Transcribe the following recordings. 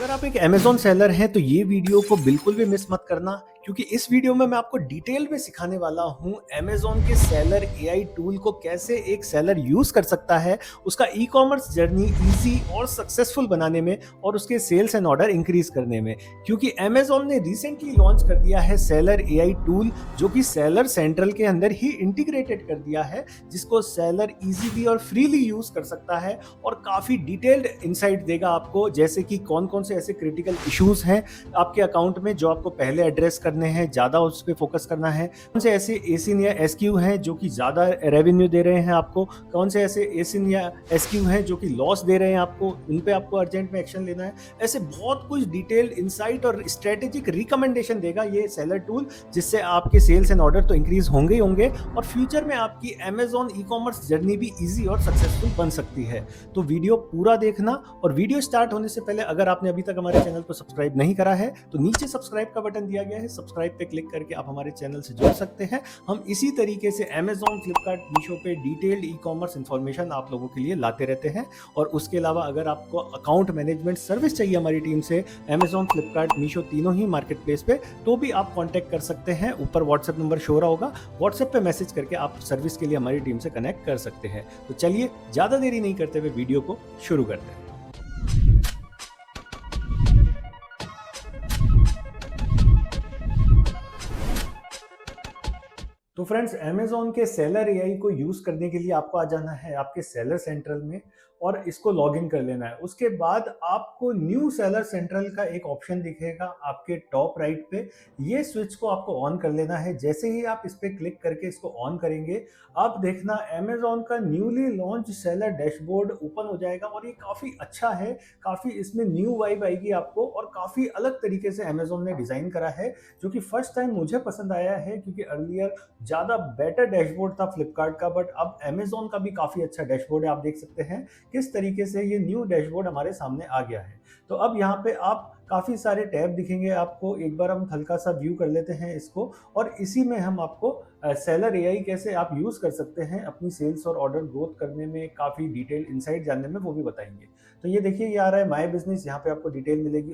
अगर आप एक अमेज़न सेलर हैं तो ये वीडियो को बिल्कुल भी मिस मत करना, क्योंकि इस वीडियो में मैं आपको डिटेल में सिखाने वाला हूँ अमेज़न के सेलर एआई टूल को कैसे एक सेलर यूज़ कर सकता है, उसका ई-कॉमर्स जर्नी ईज़ी और सक्सेसफुल बनाने में और उसके सेल्स एंड ऑर्डर इंक्रीज़ करने में। क्योंकि अमेज़न ने रिसेंटली लॉन्च कर दिया है सेलर एआई टूल, जो कि सेलर सेंट्रल के अंदर ही इंटीग्रेटेड कर दिया है, जिसको सेलर ईज़िली और फ्रीली यूज़ कर सकता है और काफ़ी डिटेल्ड इनसाइट देगा आपको, जैसे कि कौन-कौन से ऐसे क्रिटिकल इश्यूज़ हैं आपके अकाउंट में जो आपको पहले एड्रेस करने हैं, ज़्यादा उस पे फोकस करना है। कौन से ऐसे एसिन या एसक्यू हैं जो कि ज़्यादा रेवेन्यू दे रहे हैं आपको, कौन से ऐसे एसिन या एसक्यू हैं जो कि लॉस दे रहे हैं आपको, उन पे आपको अर्जेंट में एक्शन लेना है। ऐसे बहुत कुछ डिटेल्ड इनसाइट और स्ट्रेटेजिक रिकमेंडेशन देगा ये सेलर टूल, जिससे आपके सेल्स एंड ऑर्डर तो इंक्रीज होंगे ही होंगे और फ्यूचर में आपकी अमेज़न ई-कॉमर्स जर्नी भी ईज़ी और सक्सेसफुल बन सकती है। तो वीडियो पूरा देखना, और वीडियो स्टार्ट होने से पहले अगर आपने अभी तक हमारे चैनल को सब्सक्राइब नहीं करा है तो नीचे सब्सक्राइब का बटन दिया गया है, सब्सक्राइब पे क्लिक करके आप हमारे चैनल से जुड़ सकते हैं। हम इसी तरीके से अमेज़न, फ्लिपकार्ट, मीशो पे डिटेल्ड ई-कॉमर्स इंफॉर्मेशन आप लोगों के लिए लाते रहते हैं। और उसके अलावा अगर आपको अकाउंट मैनेजमेंट सर्विस चाहिए हमारी टीम से अमेज़न, फ्लिपकार्ट, मीशो तीनों ही मार्केट प्लेस पे, तो भी आप कॉन्टैक्ट कर सकते हैं। ऊपर व्हाट्सएप नंबर शो रहा होगा, व्हाट्सएप पे मैसेज करके आप सर्विस के लिए हमारी टीम से कनेक्ट कर सकते हैं। तो चलिए ज़्यादा देरी नहीं करते हुए वीडियो को शुरू करते हैं। तो फ्रेंड्स, अमेज़न के सेलर एआई को यूज़ करने के लिए आपको आ जाना है आपके सेलर सेंट्रल में और इसको लॉगिन कर लेना है। उसके बाद आपको न्यू सेलर सेंट्रल का एक ऑप्शन दिखेगा आपके टॉप राइट पे। ये स्विच को आपको ऑन कर लेना है। जैसे ही आप इस पे क्लिक करके इसको ऑन करेंगे, आप देखना अमेज़न का newly launch seller dashboard open हो जाएगा और ये काफ़ी अच्छा है। काफ़ी इसमें न्यू वाइब आएगी आपको और काफ़ी अलग तरीके से अमेज़न ने डिज़ाइन करा है, जो कि फर्स्ट टाइम मुझे पसंद आया है, क्योंकि अर्लियर ज़्यादा बेटर डैशबोर्ड था फ्लिपकार्ट का, बट अब अमेज़न का भी काफ़ी अच्छा डैशबोर्ड है। आप देख सकते हैं किस तरीके से ये न्यू डैशबोर्ड हमारे सामने आ गया है। तो अब यहाँ पे आप काफ़ी सारे टैब दिखेंगे आपको। एक बार हम हल्का सा व्यू कर लेते हैं इसको, और इसी में हम आपको सेलर एआई कैसे आप यूज़ कर सकते हैं अपनी सेल्स और ऑर्डर ग्रोथ करने में, काफ़ी डिटेल इनसाइट जानने में, वो भी बताएंगे। तो ये देखिए, ये आ रहा है माय बिजनेस, यहाँ पे आपको डिटेल मिलेगी।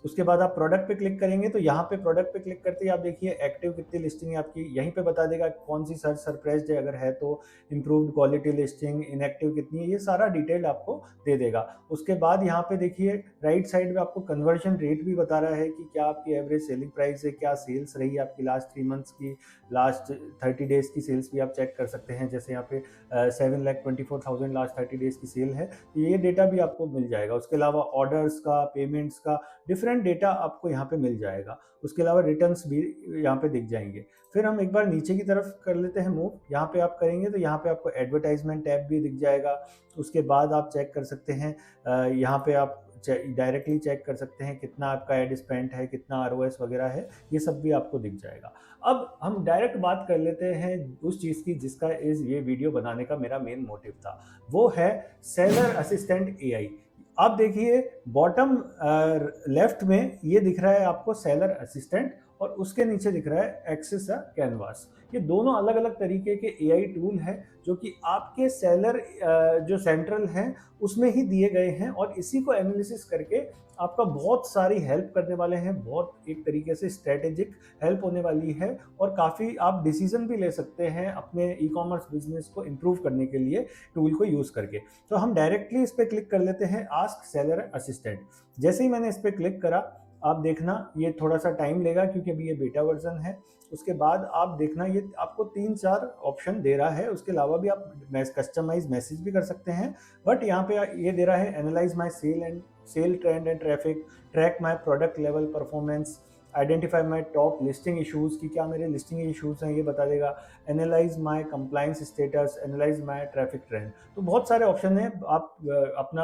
उसके बाद आप प्रोडक्ट पे क्लिक करेंगे तो यहाँ पे प्रोडक्ट पे क्लिक करते ही आप देखिए एक्टिव कितनी लिस्टिंग है आपकी, यहीं पे बता देगा कौन सी सर्च सरप्राइज्ड है अगर है तो, इम्प्रूव्ड क्वालिटी लिस्टिंग, इनएक्टिव कितनी है, ये सारा डिटेल आपको दे देगा। उसके बाद यहाँ पे देखिए राइट साइड में आपको कन्वर्जन रेट भी बता रहा है कि क्या आपकी एवरेज सेलिंग प्राइस है, क्या सेल्स रही है आपकी लास्ट 3 मंथ्स की, लास्ट 30 डेज की सेल्स भी आप चेक कर सकते हैं। जैसे यहाँ पे 7,24,000 लास्ट 30 डेज की सेल है, ये डेटा भी आपको मिल जाएगा। उसके अलावा ऑर्डर्स का, पेमेंट्स का डिफरेंट डेटा आपको यहाँ पे मिल जाएगा। उसके अलावा रिटर्न्स भी यहाँ पे दिख जाएंगे। फिर हम एक बार नीचे की तरफ कर लेते हैं मूव। यहाँ पे आप करेंगे तो यहाँ पे आपको एडवर्टाइजमेंट टैब भी दिख जाएगा। उसके बाद आप चेक कर सकते हैं, यहाँ पे आप डायरेक्टली चेक कर सकते हैं कितना आपका एड स्पेंड है, कितना आरओएस वगैरह है, ये सब भी आपको दिख जाएगा। अब हम डायरेक्ट बात कर लेते हैं उस चीज़ की जिसका ये वीडियो बनाने का मेरा मेन मोटिव था, वो है सेलर असिस्टेंट एआई। आप देखिए बॉटम लेफ्ट में ये दिख रहा है आपको सेलर असिस्टेंट, और उसके नीचे दिख रहा है एक्सेस अ कैनवास। ये दोनों अलग अलग तरीके के एआई टूल हैं जो कि आपके सेलर जो सेंट्रल हैं उसमें ही दिए गए हैं, और इसी को एनालिसिस करके आपका बहुत सारी हेल्प करने वाले हैं। बहुत एक तरीके से स्ट्रेटेजिक हेल्प होने वाली है, और काफ़ी आप डिसीजन भी ले सकते हैं अपने ई कॉमर्स बिजनेस को इम्प्रूव करने के लिए टूल को यूज़ करके। तो हम डायरेक्टली इस पर क्लिक कर लेते हैं आस्क सेलर असिस्टेंट। जैसे ही मैंने इस पर क्लिक करा, आप देखना ये थोड़ा सा टाइम लेगा क्योंकि अभी ये बीटा वर्जन है। उसके बाद आप देखना ये आपको 3-4 ऑप्शन दे रहा है। उसके अलावा भी आप कस्टमाइज मैसेज भी कर सकते हैं, बट यहाँ पे ये दे रहा है analyse my sale trend and traffic, track my product level performance, identify my top listing issues की क्या मेरे लिस्टिंग इश्यूज़ हैं ये बता देगा, analyse my compliance status, analyse my traffic trend. तो बहुत सारे ऑप्शन हैं, आप अपना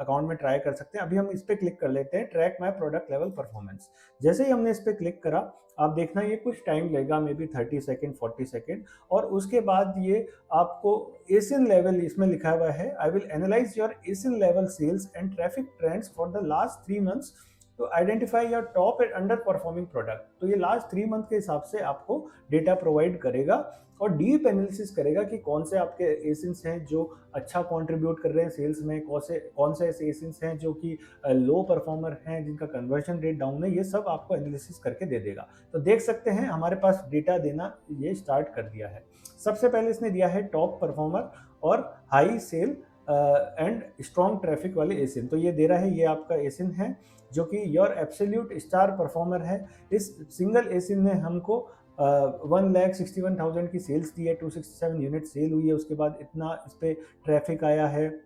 अकाउंट में ट्राई कर सकते हैं। अभी हम इस पर क्लिक कर लेते हैं track my product level performance. जैसे ही हमने इस पर क्लिक करा, आप देखना ये कुछ टाइम लेगा, मे बी 30 सेकेंड 40 सेकेंड, और उसके बाद ये आपको एसिन लेवल इसमें लिखा हुआ है, I will analyse your ASIN level sales and traffic trends for the last 3 months to identify your top and under performing product. तो ये लास्ट 3 मंथ के हिसाब से आपको डेटा प्रोवाइड करेगा। और डीप एनालिसिस करेगा कि कौन से आपके एसिन्स हैं जो अच्छा कंट्रीब्यूट कर रहे हैं सेल्स में, कौन से ऐसे एसिन्स हैं जो कि लो परफॉर्मर हैं, जिनका कन्वर्जन रेट डाउन है, ये सब आपको एनालिसिस करके दे देगा। तो देख सकते हैं हमारे पास डेटा देना ये स्टार्ट कर दिया है। सबसे पहले इसने दिया है टॉप परफॉर्मर और high sale and strong traffic वाले एसिन। तो ये दे रहा है, ये आपका एसिन है जो कि योर एब्सोल्यूट स्टार परफॉर्मर है। इस सिंगल एसिन ने हमको 1,61,000 की सेल्स दी है, 267 यूनिट सेल हुई है, उसके बाद इतना इस पर ट्रैफिक आया है,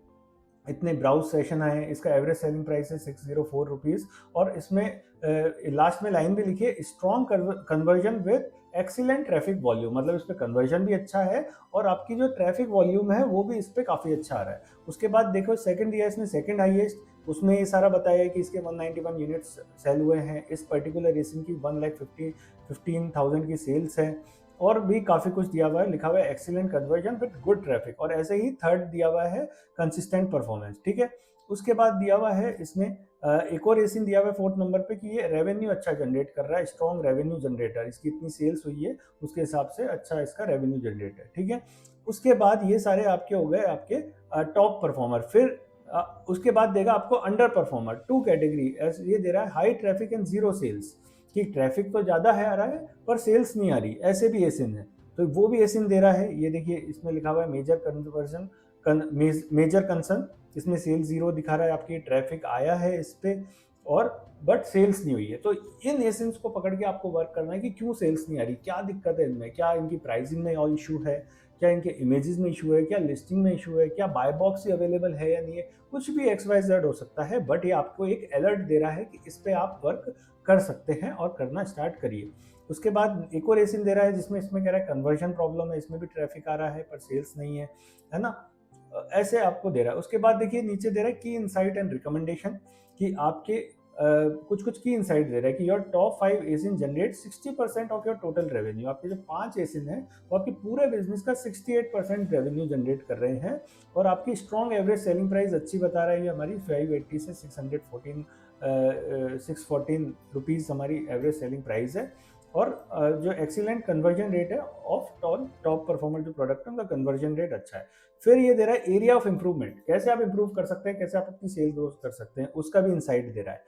इतने ब्राउज सेशन आए हैं, इसका एवरेज सेलिंग प्राइस है 604 रुपीज़। और इसमें लास्ट में लाइन भी लिखी है, strong conversion with excellent traffic volume, मतलब इस पर कन्वर्जन भी अच्छा है और आपकी जो ट्रैफिक वॉल्यूम है वो भी इस पर काफ़ी अच्छा आ रहा है। उसके बाद देखो सेकंड दिया इसने, सेकंड हाईएस्ट, उसमें ये सारा बताया है कि इसके 191 यूनिट्स सेल हुए हैं, इस पर्टिकुलर रेसिंग की 1,15,000 की सेल्स है, और भी काफ़ी कुछ दिया हुआ है, लिखा हुआ है excellent conversion with good traffic. और ऐसे ही थर्ड दिया हुआ है कंसिस्टेंट परफॉर्मेंस, ठीक है। उसके बाद दिया हुआ है इसमें एक और रेसिंग दिया हुआ है फोर्थ नंबर पे कि ये रेवेन्यू अच्छा जनरेट कर रहा है, स्ट्रॉन्ग रेवेन्यू जनरेटर, इसकी इतनी सेल्स हुई है उसके हिसाब से अच्छा इसका रेवेन्यू जनरेटर, ठीक है। उसके बाद ये सारे आपके हो गए आपके टॉप परफॉर्मर। फिर उसके बाद देगा आपको अंडर परफॉर्मर, टू कैटेगरी, ये दे रहा है high traffic and zero sales, कि ट्रैफिक तो ज़्यादा है आ रहा है पर सेल्स नहीं आ रही, ऐसे भी एसिन है, तो वो भी एसिन दे रहा है। ये देखिए इसमें लिखा हुआ है मेजर कन्वर्जन, मेजर कंसर्न, इसमें सेल्स जीरो दिखा रहा है, आपकी ट्रैफिक आया है इस पे और बट सेल्स नहीं हुई है। तो इन एसेंस को पकड़ के आपको वर्क करना है कि क्यों सेल्स नहीं आ रही, क्या दिक्कत है इनमें, क्या इनकी प्राइसिंग में और इशू है, क्या इनके इमेजेस में इशू है, क्या लिस्टिंग में इशू है, क्या बाय बॉक्स ही अवेलेबल है या नहीं है, कुछ भी XYZ हो सकता है, बट ये आपको एक अलर्ट दे रहा है कि इस पे आप वर्क कर सकते हैं और करना स्टार्ट करिए। उसके बाद एक और एसिन दे रहा है जिसमें इसमें कह रहा है कन्वर्जन प्रॉब्लम है, इसमें भी ट्रैफिक आ रहा है पर सेल्स नहीं है ना। ऐसे आपको दे रहा है। उसके बाद देखिए नीचे दे रहा है की इनसाइट एंड रिकमेंडेशन, कि आपके कुछ कुछ की इनसाइट दे रहा है कि your top 5 ASIN generate 60% of your total revenue. आपके जो 5 एसिन हैं वो आपके पूरे बिजनेस का 68% रेवेन्यू जनरेट कर रहे हैं, और आपकी स्ट्रॉन्ग एवरेज सेलिंग प्राइस अच्छी बता रहा है, ये हमारी 580 से 614 रुपीज़ हमारी एवरेज सेलिंग प्राइस है। और जो एक्सीलेंट कन्वर्जन रेट है ऑफ टॉप परफॉर्मर जो प्रोडक्ट है उनका कन्वर्जन रेट अच्छा है। फिर ये दे रहा है एरिया ऑफ इंप्रूवमेंट, कैसे आप इंप्रूव कर सकते हैं, कैसे आप अपनी सेल ग्रोथ कर सकते हैं, उसका भी इंसाइट दे रहा है।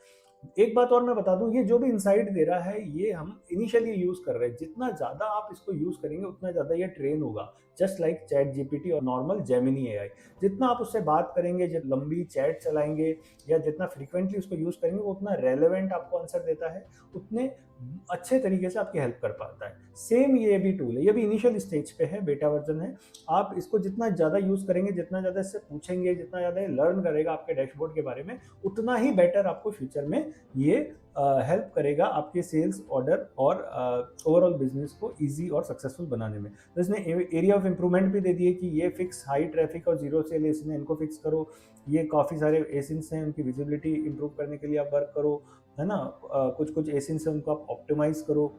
एक बात और मैं बता दूं, ये जो भी इंसाइट दे रहा है ये हम इनिशियली यूज कर रहे हैं, जितना ज्यादा आप इसको यूज करेंगे उतना ज्यादा ये ट्रेन होगा, जस्ट लाइक चैट जीपीटी और नॉर्मल जेमिनी एआई। जितना आप उससे बात करेंगे, जब लंबी चैट चलाएंगे या जितना फ्रीक्वेंटली उसको यूज करेंगे वो उतना रेलेवेंट आपको आंसर देता है, उतने अच्छे तरीके से आपकी हेल्प कर पाता है। सेम ये भी टूल है, ये भी इनिशियल स्टेज पे है, बेटा वर्जन है। आप इसको जितना ज़्यादा यूज़ करेंगे, जितना ज़्यादा इससे पूछेंगे, जितना ज़्यादा ये लर्न करेगा आपके डैशबोर्ड के बारे में, उतना ही बेटर आपको फ्यूचर में ये हेल्प करेगा आपके सेल्स ऑर्डर और ओवरऑल बिजनेस को इजी और सक्सेसफुल बनाने में। तो इसने एरिया ऑफ इंप्रूवमेंट भी दे दिए कि ये फिक्स हाई ट्रैफिक और जीरो सेल एसिन है, इनको फिक्स करो। ये काफ़ी सारे एसिन्स हैं, उनकी विजिबिलिटी इंप्रूव करने के लिए आप वर्क करो, है ना। कुछ कुछ एसिन्स हैं उनको आप ऑप्टिमाइज करो,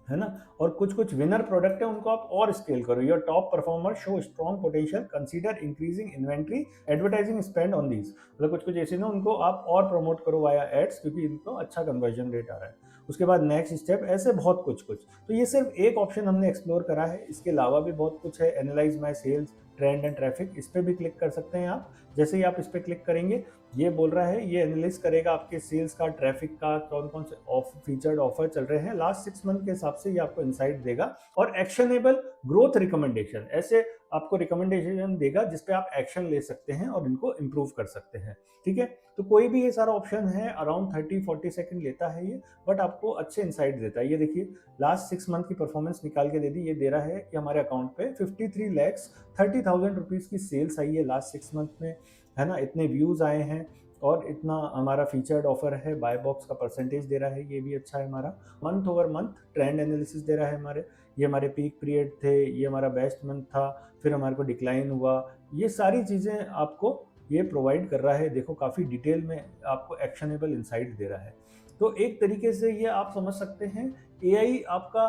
है ना। और कुछ कुछ विनर प्रोडक्ट है उनको आप और स्केल करो। Your top performer show strong potential, consider increasing inventory, advertising spend on these, मतलब कुछ कुछ ऐसे ना उनको आप और प्रमोट करो वाया एड्स, क्योंकि इनको अच्छा कन्वर्जन रेट आ रहा है। उसके बाद नेक्स्ट स्टेप, ऐसे बहुत कुछ कुछ। तो ये सिर्फ एक ऑप्शन हमने एक्सप्लोर करा है, इसके अलावा भी बहुत कुछ है। Analyse my sales trend and traffic, इस पर भी क्लिक कर सकते हैं आप। जैसे ही आप इस पर क्लिक करेंगे ये बोल रहा है, ये एनालिस करेगा आपके सेल्स का, ट्रैफिक का, कौन कौन से फीचर्ड ऑफर चल रहे हैं लास्ट 6 मंथ के हिसाब से, ये आपको इनसाइट देगा। और एक्शनेबल ग्रोथ रिकमेंडेशन, ऐसे आपको रिकमेंडेशन देगा जिसपे आप एक्शन ले सकते हैं और इनको इंप्रूव कर सकते हैं, ठीक है। तो कोई भी ये सारा ऑप्शन है, अराउंड 30-40 सेकंड लेता है ये, बट आपको अच्छे इंसाइट देता है। ये देखिए लास्ट 6 मंथ की परफॉर्मेंस निकाल के दे दी, ये दे रहा है कि हमारे अकाउंट पे 53,30,000 रुपीज़ की सेल्स आई है लास्ट 6 मंथ में, है ना। इतने व्यूज़ आए हैं और इतना हमारा फीचर्ड ऑफर है, बाय बॉक्स का परसेंटेज दे रहा है, ये भी अच्छा है हमारा। Month over month trend analysis दे रहा है हमारे, ये हमारे पीक पीरियड थे, ये हमारा बेस्ट मंथ था, फिर हमारे को डिक्लाइन हुआ, ये सारी चीज़ें आपको ये प्रोवाइड कर रहा है। देखो काफ़ी डिटेल में आपको एक्शनेबल इंसाइट दे रहा है। तो एक तरीके से ये आप समझ सकते हैं एआई आपका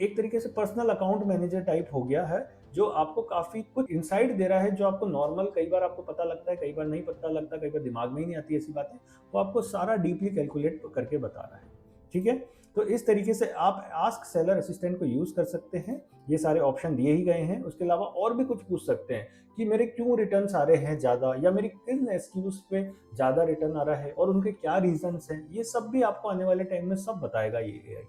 एक तरीके से पर्सनल अकाउंट मैनेजर टाइप हो गया है, जो आपको काफ़ी कुछ इंसाइट दे रहा है, जो आपको नॉर्मल कई बार आपको पता लगता है, कई बार नहीं पता लगता, कई बार दिमाग में ही नहीं आती ऐसी बातें, वो आपको सारा डीपली कैलकुलेट करके बता रहा है, ठीक है? तो इस तरीके से आप आस्क सेलर असिस्टेंट को यूज़ कर सकते हैं। ये सारे ऑप्शन दिए ही गए हैं। उसके अलावा और भी कुछ पूछ सकते हैं कि मेरे क्यों रिटर्न्स आ रहे हैं ज़्यादा, या मेरी किन एसक्यूज़ पे ज़्यादा रिटर्न आ रहा है और उनके क्या रीज़न्स हैं। ये सब भी आपको आने वाले टाइम में सब बताएगा ये एआई।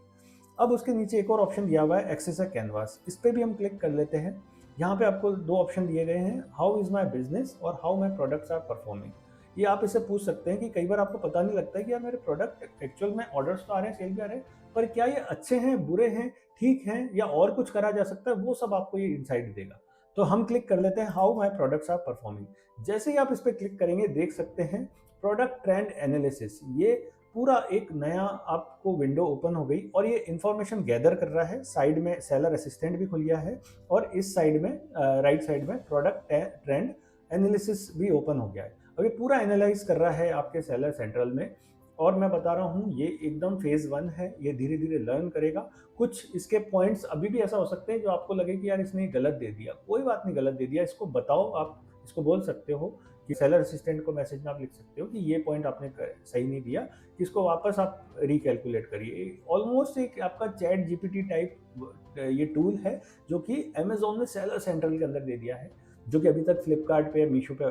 अब उसके नीचे एक और ऑप्शन दिया हुआ है, एक्सेस अ कैनवास। इस पे भी हम क्लिक कर लेते हैं। यहाँ पे आपको 2 ऑप्शन दिए गए हैं, हाउ इज़ माय बिज़नेस और how my products are performing. ये आप इससे पूछ सकते हैं कि कई बार आपको पता नहीं लगता है कि यार मेरे प्रोडक्ट एक्चुअल में ऑर्डर्स तो आ रहे हैं, सेल भी आ रहे हैं, पर क्या ये अच्छे हैं, बुरे हैं, ठीक हैं, या और कुछ करा जा सकता है, वो सब आपको ये इनसाइट देगा। तो हम क्लिक कर लेते हैं, how my products are performing. जैसे ही आप इस पे क्लिक करेंगे, देख सकते हैं प्रोडक्ट ट्रेंड एनालिसिस। ये पूरा एक नया आपको विंडो ओपन हो गई और ये इंफॉर्मेशन गैदर कर रहा है। साइड में सेलर असिस्टेंट भी खुल गया है और इस साइड में राइट साइड में प्रोडक्ट ट्रेंड एनालिसिस भी ओपन हो गया है। अब ये पूरा एनालाइज कर रहा है आपके सेलर सेंट्रल में, और मैं बता रहा हूँ ये एकदम फेज़ 1 है, ये धीरे-धीरे लर्न करेगा। कुछ इसके पॉइंट्स अभी भी ऐसा हो सकते हैं जो आपको लगे कि यार इसने गलत दे दिया, कोई बात नहीं गलत दे दिया, इसको बताओ, आप इसको बोल सकते हो कि सेलर असिस्टेंट को मैसेज में आप लिख सकते हो कि ये पॉइंट आपने सही नहीं दिया, इसको वापस आप रिकैलकुलेट करिए। ऑलमोस्ट एक आपका चैट जीपीटी टाइप ये टूल है जो कि अमेज़न ने सेलर सेंट्रल के अंदर दे दिया है, जो कि अभी तक फ्लिपकार्ट पे या मीशो पे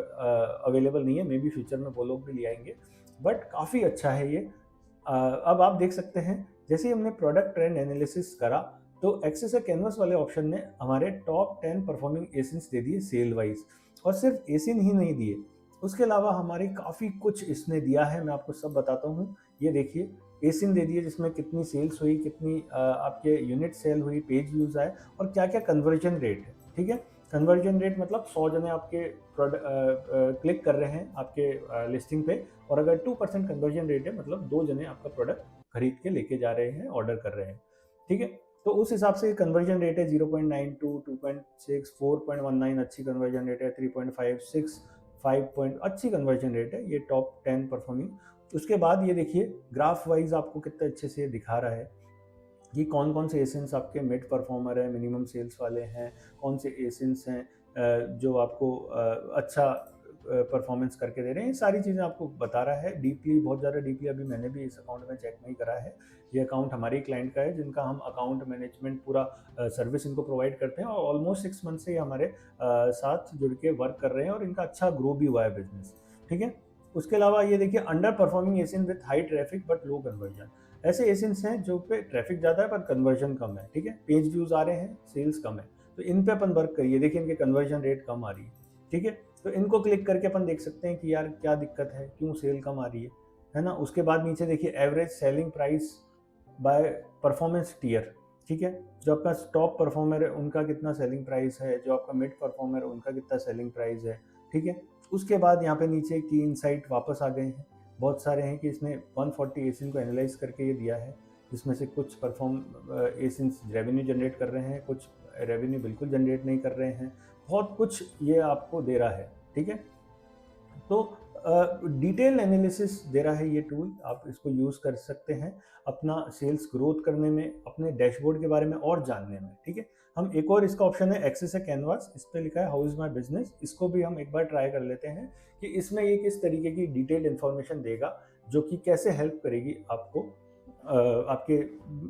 अवेलेबल नहीं है। मे बी फ्यूचर में वो लोग भी ले आएंगे, बट काफ़ी अच्छा है ये। अब आप देख सकते हैं जैसे ही हमने प्रोडक्ट ट्रेंड एनालिसिस करा तो एक्सेस कैनवस वाले ऑप्शन ने हमारे टॉप 10 परफॉर्मिंग एसिन्स दे दिए सेल वाइज, और सिर्फ एसिन ही नहीं दिए, उसके अलावा हमारी काफ़ी कुछ इसने दिया है। मैं आपको सब बताता हूँ। ये देखिए एसिन दे दिए जिसमें कितनी सेल्स हुई, कितनी आपके यूनिट सेल हुई, पेज व्यूज़ आए, और क्या क्या कन्वर्जन रेट है। ठीक है, कन्वर्जन रेट मतलब 100 जने आपके क्लिक कर रहे हैं आपके लिस्टिंग पे, और अगर 2% कन्वर्जन रेट है मतलब 2 जने आपका प्रोडक्ट खरीद के लेके जा रहे हैं, ऑर्डर कर रहे हैं। ठीक है, तो उस हिसाब से कन्वर्जन रेट है 0.92, 2.6, 4.19 अच्छी कन्वर्जन रेट है, 3.56, 5 पॉइंट अच्छी कन्वर्जन रेट है। ये टॉप 10 परफॉर्मिंग। उसके बाद ये देखिए ग्राफ वाइज आपको कितना अच्छे से दिखा रहा है कि कौन कौन से एसेंस आपके मिड परफॉर्मर हैं, मिनिमम सेल्स वाले हैं, कौन से एसेंस हैं जो आपको अच्छा परफॉर्मेंस करके दे रहे हैं। ये सारी चीज़ें आपको बता रहा है डीपली, बहुत ज़्यादा डीपली। अभी मैंने भी इस अकाउंट में चेक नहीं करा है। ये अकाउंट हमारे क्लाइंट का है जिनका हम अकाउंट मैनेजमेंट पूरा सर्विस इनको प्रोवाइड करते हैं, और ऑलमोस्ट 6 मंथ से ये हमारे साथ जुड़ के वर्क कर रहे हैं, और इनका अच्छा ग्रो भी हुआ है बिजनेस। ठीक है, उसके अलावा ये देखिए under performing ASIN with high traffic but low conversion. ऐसे एसिन्स हैं जो पे ट्रैफिक ज़्यादा है पर कन्वर्जन कम है। ठीक है, पेज व्यूज़ आ रहे हैं, सेल्स कम है, तो इन पे अपन वर्क करिए। देखिए इनके कन्वर्जन रेट कम आ रही है। ठीक है, तो इनको क्लिक करके अपन देख सकते हैं कि यार क्या दिक्कत है, क्यों सेल कम आ रही है ना। उसके बाद नीचे देखिए average selling price by performance tier. ठीक है, जो आपका टॉप परफॉर्मर है उनका कितना सेलिंग प्राइस है, जो आपका मिड परफॉर्मर है उनका कितना सेलिंग प्राइस है। ठीक है, उसके बाद यहाँ पे नीचे की इनसाइट वापस आ गए हैं, बहुत सारे हैं कि इसने 140 एसिन को एनालाइज करके ये दिया है, जिसमें से कुछ परफॉर्म एसिन्स रेवेन्यू जनरेट कर रहे हैं, कुछ रेवेन्यू बिल्कुल जनरेट नहीं कर रहे हैं, बहुत कुछ ये आपको दे रहा है। ठीक है, तो डिटेल एनालिसिस दे रहा है ये टूल, आप इसको यूज़ कर सकते हैं अपना सेल्स ग्रोथ करने में, अपने डैशबोर्ड के बारे में और जानने में। ठीक है, हम एक और इसका ऑप्शन है एक्सेस ए कैनवास, इस पर लिखा है हाउ इज़ माय बिजनेस। इसको भी हम एक बार ट्राई कर लेते हैं कि इसमें ये किस तरीके की डिटेल इन्फॉर्मेशन देगा, जो कि कैसे हेल्प करेगी आपको आपके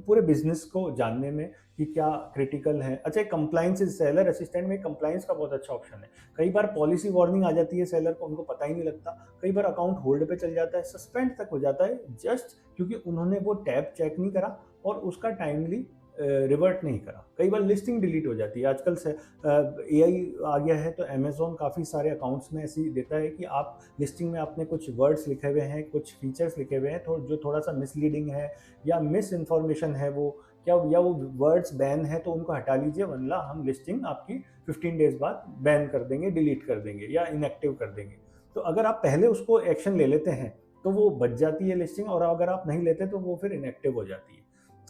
पूरे बिजनेस को जानने में कि क्या क्रिटिकल है। अच्छा, कंप्लाइंस सेलर असिस्टेंट में कंप्लाइंस का बहुत अच्छा ऑप्शन है। कई बार पॉलिसी वार्निंग आ जाती है सेलर को, उनको पता ही नहीं लगता। कई बार अकाउंट होल्ड पे चल जाता है, सस्पेंड तक हो जाता है, जस्ट क्योंकि उन्होंने वो टैब चेक नहीं करा और उसका टाइमली रिवर्ट नहीं करा। कई बार लिस्टिंग डिलीट हो जाती है। आजकल से एआई आ गया है, तो अमेज़न काफ़ी सारे अकाउंट्स में ऐसी देता है कि आप लिस्टिंग में आपने कुछ वर्ड्स लिखे हुए हैं, कुछ फीचर्स लिखे हुए हैं जो थोड़ा सा मिसलीडिंग है या मिस इन्फॉर्मेशन है, वो क्या, या वो वर्ड्स बैन है, तो उनको हटा लीजिए, वरना हम लिस्टिंग आपकी 15 डेज बाद बैन कर देंगे, डिलीट कर देंगे या इनएक्टिव कर देंगे। तो अगर आप पहले उसको एक्शन ले लेते हैं तो वो बच जाती है लिस्टिंग, और अगर आप नहीं लेते तो वो फिर इनएक्टिव हो जाती है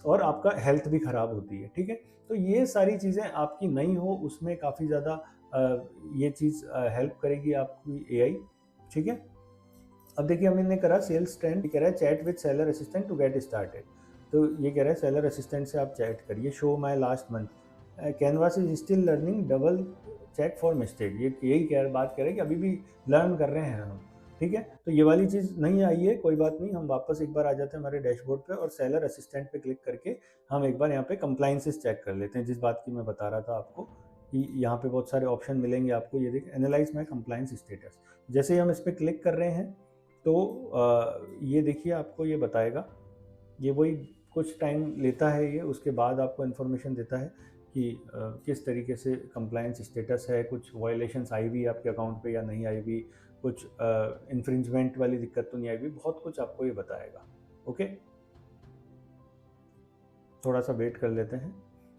और आपका हेल्थ भी ख़राब होती है। ठीक है, तो ये सारी चीज़ें आपकी नहीं हो उसमें काफ़ी ज़्यादा ये चीज़ हेल्प करेगी आपकी एआई। ठीक है, अब देखिए हमने करा सेल्स ट्रेंड, कह रहा है chat with seller assistant to get started. तो ये कह रहा है सेलर असिस्टेंट से आप चैट करिए। Show my last month, canvas is still learning, double check for mistake. ये यही बात कह रहे हैं कि अभी भी लर्न कर रहे हैं हम। ठीक है, तो ये वाली चीज़ नहीं आई है, कोई बात नहीं, हम वापस एक बार आ जाते हैं हमारे डैशबोर्ड पे और सेलर असिस्टेंट पे क्लिक करके हम एक बार यहाँ पे कंप्लायंसेस चेक कर लेते हैं, जिस बात की मैं बता रहा था आपको कि यहाँ पे बहुत सारे ऑप्शन मिलेंगे आपको। ये देखिए, एनालाइज माय कंप्लायंस स्टेटस, जैसे ही हम इस पर क्लिक कर रहे हैं तो ये देखिए आपको ये बताएगा, ये वही कुछ टाइम लेता है ये, उसके बाद आपको इन्फॉर्मेशन देता है कि किस तरीके से कंप्लायंस स्टेटस है, कुछ वायलेशंस आई हुई आपके अकाउंट पे या नहीं आई हुई, कुछ इन्फ्रिंजमेंट वाली दिक्कत तो नहीं आई हुई, बहुत कुछ आपको ये बताएगा। ओके, थोड़ा सा वेट कर लेते हैं।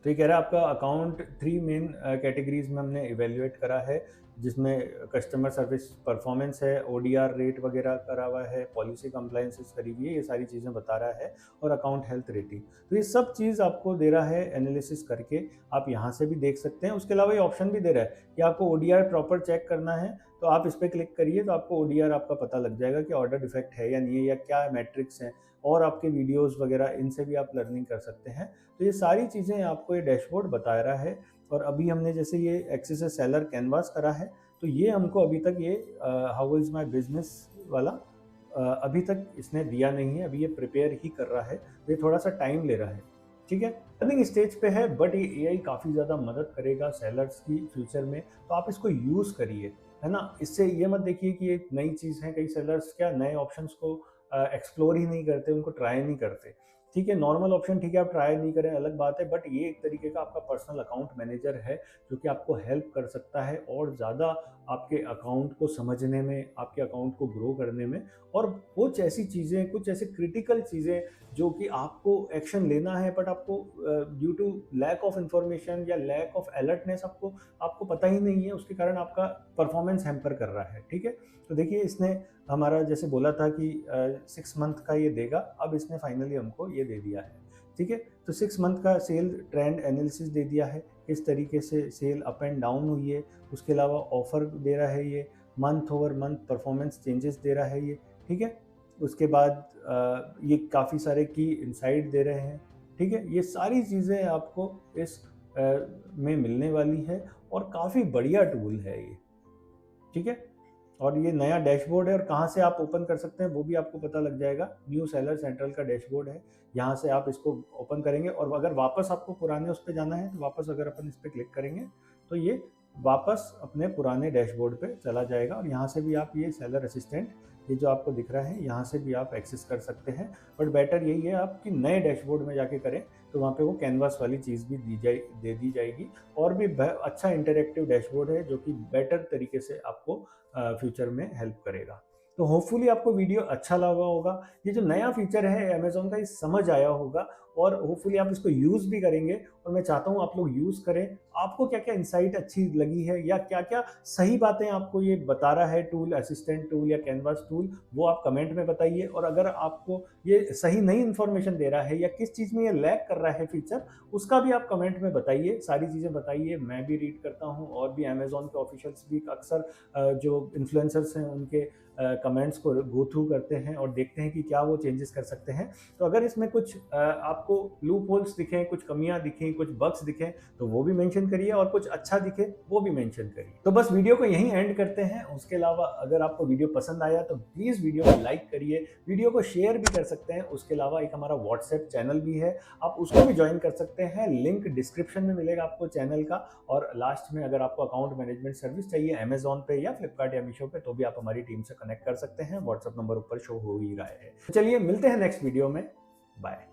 तो ये कह रहा है आपका अकाउंट 3 मेन कैटेगरीज में हमने इवेल्युएट करा है, जिसमें कस्टमर सर्विस परफॉर्मेंस है, ओडीआर रेट वगैरह करा हुआ है, पॉलिसी कंप्लायंसेस करी हुई है, ये सारी चीज़ें बता रहा है, और अकाउंट हेल्थ रेटिंग। तो ये सब चीज़ आपको दे रहा है एनालिसिस करके, आप यहाँ से भी देख सकते हैं। उसके अलावा ये ऑप्शन भी दे रहा है कि आपको ओडीआर प्रॉपर चेक करना है, तो आप इस पर क्लिक करिए तो आपको ओडीआर आपका पता लग जाएगा कि ऑर्डर डिफेक्ट है या नहीं है, या क्या मैट्रिक्स हैं, और आपके वीडियोस वगैरह इनसे भी आप लर्निंग कर सकते हैं। तो ये सारी चीज़ें आपको ये डैशबोर्ड बता रहा है। और अभी हमने जैसे ये एक्सेस ए सेलर कैनवास करा है, तो ये हमको अभी तक ये हाउ इज़ माय बिजनेस वाला अभी तक इसने दिया नहीं है, अभी ये प्रिपेयर ही कर रहा है, तो ये थोड़ा सा टाइम ले रहा है। ठीक है, लर्निंग स्टेज पे है, बट ये एआई काफ़ी ज़्यादा मदद करेगा सेलर्स की फ्यूचर में, तो आप इसको यूज़ करिए, है ना। इससे ये मत देखिए कि एक नई चीज़ है, कई सेलर्स क्या नए ऑप्शंस को एक्सप्लोर ही नहीं करते, उनको ट्राई नहीं करते। ठीक है, नॉर्मल ऑप्शन ठीक है, आप ट्राई नहीं करें अलग बात है, बट ये एक तरीके का आपका पर्सनल अकाउंट मैनेजर है, जो कि आपको हेल्प कर सकता है और ज़्यादा आपके अकाउंट को समझने में, आपके अकाउंट को ग्रो करने में। और कुछ ऐसी चीज़ें, कुछ ऐसे क्रिटिकल चीज़ें जो कि आपको एक्शन लेना है, बट आपको due to lack of information या लैक ऑफ अलर्टनेस आपको आपको पता ही नहीं है, उसके कारण आपका परफॉर्मेंस हैम्पर कर रहा है। ठीक है, तो देखिए इसने हमारा जैसे बोला था कि 6 मंथ का ये देगा, अब इसने फाइनली हमको ये दे दिया है। ठीक है, तो 6 मंथ का सेल ट्रेंड एनालिसिस दे दिया है, किस तरीके से सेल अप एंड डाउन हुई है। उसके अलावा ऑफर दे रहा है ये, month over month performance changes दे रहा है ये। ठीक है, उसके बाद ये काफ़ी सारे की इनसाइट दे रहे हैं। ठीक है, ये सारी चीज़ें आपको इस में मिलने वाली है, और काफ़ी बढ़िया टूल है ये। ठीक है, और ये नया डैशबोर्ड है, और कहाँ से आप ओपन कर सकते हैं वो भी आपको पता लग जाएगा। न्यू सेलर सेंट्रल का डैशबोर्ड है, यहाँ से आप इसको ओपन करेंगे, और अगर वापस आपको पुराने उस पे जाना है तो वापस अगर अपन इस पे क्लिक करेंगे तो ये वापस अपने पुराने डैशबोर्ड पे चला जाएगा। और यहाँ से भी आप ये सेलर असिस्टेंट, ये जो आपको दिख रहा है, यहाँ से भी आप एक्सेस कर सकते हैं। बट बेटर यही है आप कि नए डैशबोर्ड में जाके करें, तो वहाँ पे वो कैनवास वाली चीज़ भी दे दी जाएगी, और भी अच्छा इंटरेक्टिव डैशबोर्ड है जो कि बेटर तरीके से आपको फ्यूचर में हेल्प करेगा। तो होपफुली आपको वीडियो अच्छा लगा होगा। ये जो नया फीचर है अमेज़न का, ये समझ आया होगा, और होपफुली आप इसको यूज़ भी करेंगे, और मैं चाहता हूँ आप लोग यूज़ करें। आपको क्या-क्या इनसाइट अच्छी लगी है, या क्या-क्या सही बातें आपको ये बता रहा है टूल, असिस्टेंट टूल या कैनवास टूल, वो आप कमेंट में बताइए। और अगर आपको ये सही नई इन्फॉर्मेशन दे रहा है, या किस चीज़ में ये लैग कर रहा है फीचर, उसका भी आप कमेंट में बताइए, सारी चीज़ें बताइए। मैं भी रीड करता हूँ, और भी अमेज़न के ऑफिशियल्स भी अक्सर जो इन्फ्लुएंसर्स हैं उनके कमेंट्स को गो थ्रू करते हैं और देखते हैं कि क्या वो चेंजेस कर सकते हैं। तो अगर इसमें कुछ आपको लूप होल्स दिखें, कुछ कमियां दिखें, कुछ बग्स दिखें, तो वो भी मेंशन करिए, और कुछ अच्छा दिखे वो भी मेंशन करिए। तो बस वीडियो को यहीं एंड करते हैं। उसके अलावा अगर आपको वीडियो पसंद आया तो प्लीज़ वीडियो को लाइक करिए, वीडियो को शेयर भी कर सकते हैं। उसके अलावा एक हमारा व्हाट्सएप चैनल भी है, आप उसको भी ज्वाइन कर सकते हैं, लिंक डिस्क्रिप्शन में मिलेगा आपको चैनल का। और लास्ट में अगर आपको अकाउंट मैनेजमेंट सर्विस चाहिए अमेज़न पे या फ्लिपकार्ट या मीशो पे, तो भी आप हमारी टीम से कनेक्ट कर सकते हैं। व्हाट्सएप नंबर ऊपर शो हो ही रहा है। तो चलिए मिलते हैं नेक्स्ट वीडियो में। बाय।